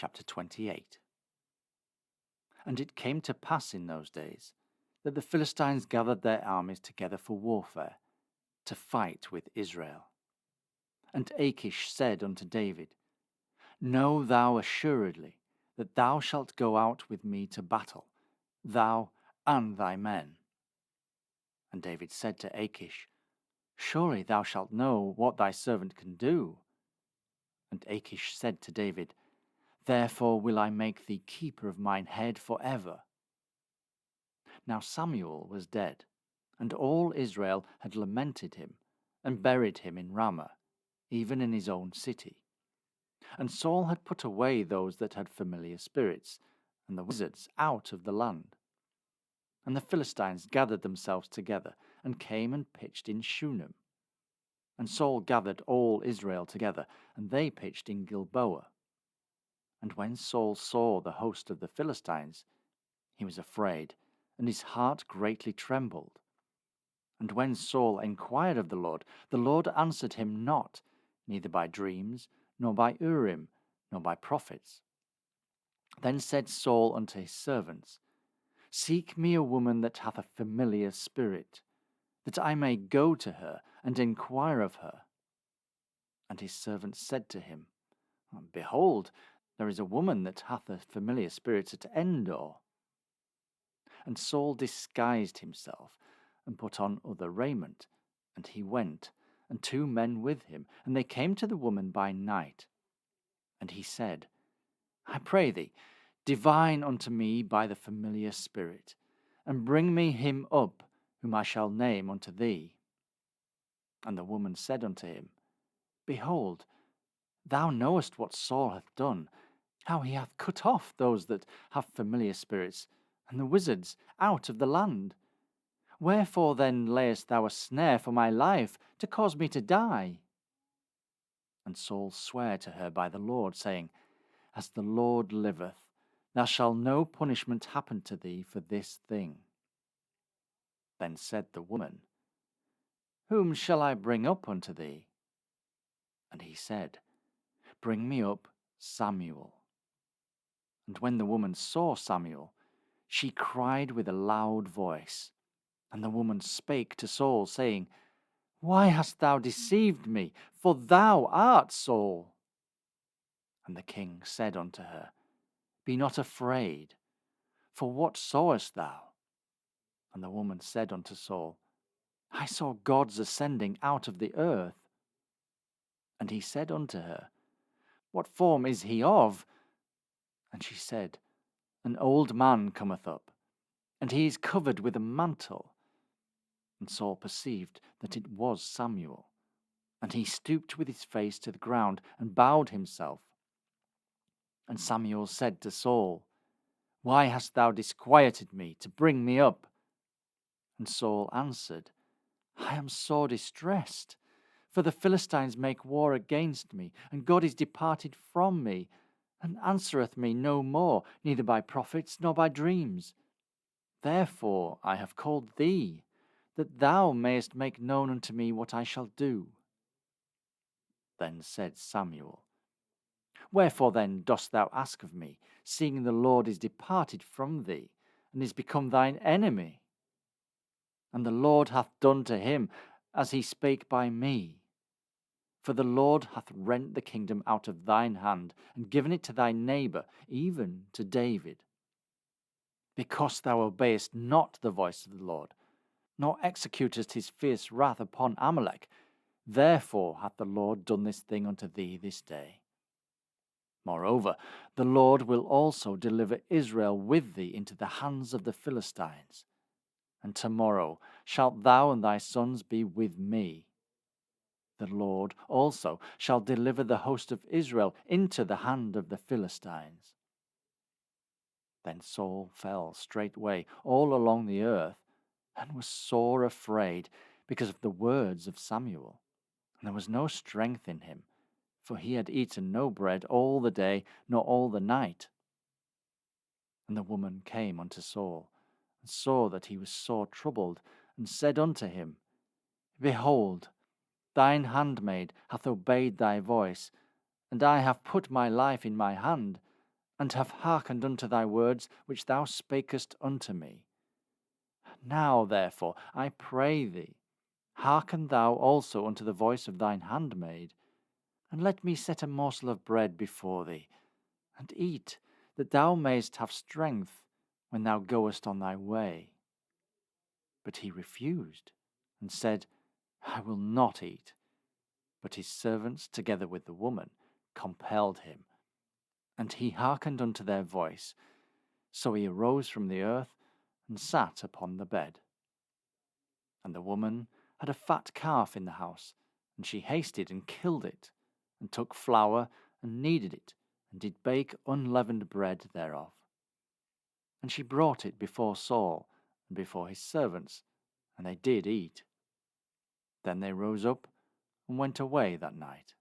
chapter 28. And it came to pass in those days that the Philistines gathered their armies together for warfare, to fight with Israel. And Achish said unto David, Know thou assuredly that thou shalt go out with me to battle, thou and thy men. And David said to Achish, Surely thou shalt know what thy servant can do. And Achish said to David, Therefore will I make thee keeper of mine head for ever. Now Samuel was dead, and all Israel had lamented him, and buried him in Ramah, even in his own city. And Saul had put away those that had familiar spirits, and the wizards out of the land. And the Philistines gathered themselves together, and came and pitched in Shunem. And Saul gathered all Israel together, and they pitched in Gilboa. And when Saul saw the host of the Philistines, he was afraid, and his heart greatly trembled. And when Saul inquired of the Lord answered him not, neither by dreams, nor by Urim, nor by prophets. Then said Saul unto his servants, Seek me a woman that hath a familiar spirit, that I may go to her and inquire of her. And his servants said to him, Behold, there is a woman that hath a familiar spirit at Endor. And Saul disguised himself, and put on other raiment, and he went, and 2 men with him, and they came to the woman by night. And he said, I pray thee, divine unto me by the familiar spirit, and bring me him up, whom I shall name unto thee. And the woman said unto him, Behold, thou knowest what Saul hath done, how he hath cut off those that have familiar spirits, and the wizards out of the land. Wherefore then layest thou a snare for my life, to cause me to die? And Saul sware to her by the Lord, saying, As the Lord liveth, there shall no punishment happen to thee for this thing. Then said the woman, Whom shall I bring up unto thee? And he said, Bring me up Samuel. And when the woman saw Samuel, she cried with a loud voice. And the woman spake to Saul, saying, Why hast thou deceived me? For thou art Saul. And the king said unto her, Be not afraid, for what sawest thou? And the woman said unto Saul, I saw gods ascending out of the earth. And he said unto her, What form is he of? And she said, An old man cometh up, and he is covered with a mantle. And Saul perceived that it was Samuel. And he stooped with his face to the ground, and bowed himself. And Samuel said to Saul, Why hast thou disquieted me to bring me up? And Saul answered, I am sore distressed, for the Philistines make war against me, and God is departed from me, and answereth me no more, neither by prophets nor by dreams. Therefore I have called thee, that thou mayest make known unto me what I shall do. Then said Samuel, Wherefore then dost thou ask of me, seeing the Lord is departed from thee, and is become thine enemy? And the Lord hath done to him as he spake by me. For the Lord hath rent the kingdom out of thine hand, and given it to thy neighbour, even to David. Because thou obeyest not the voice of the Lord, nor executest his fierce wrath upon Amalek, therefore hath the Lord done this thing unto thee this day. Moreover, the Lord will also deliver Israel with thee into the hands of the Philistines. And tomorrow shalt thou and thy sons be with me. The Lord also shall deliver the host of Israel into the hand of the Philistines. Then Saul fell straightway all along the earth, and was sore afraid because of the words of Samuel. And there was no strength in him, for he had eaten no bread all the day, nor all the night. And the woman came unto Saul, and saw that he was sore troubled, and said unto him, Behold, thine handmaid hath obeyed thy voice, and I have put my life in my hand, and have hearkened unto thy words which thou spakest unto me. Now, therefore, I pray thee, hearken thou also unto the voice of thine handmaid, and let me set a morsel of bread before thee, and eat, that thou mayest have strength when thou goest on thy way. But he refused, and said, I will not eat. But his servants, together with the woman, compelled him. And he hearkened unto their voice. So he arose from the earth, and sat upon the bed. And the woman had a fat calf in the house, and she hasted and killed it, and took flour, and kneaded it, and did bake unleavened bread thereof. And she brought it before Saul, and before his servants, and they did eat. Then they rose up, and went away that night.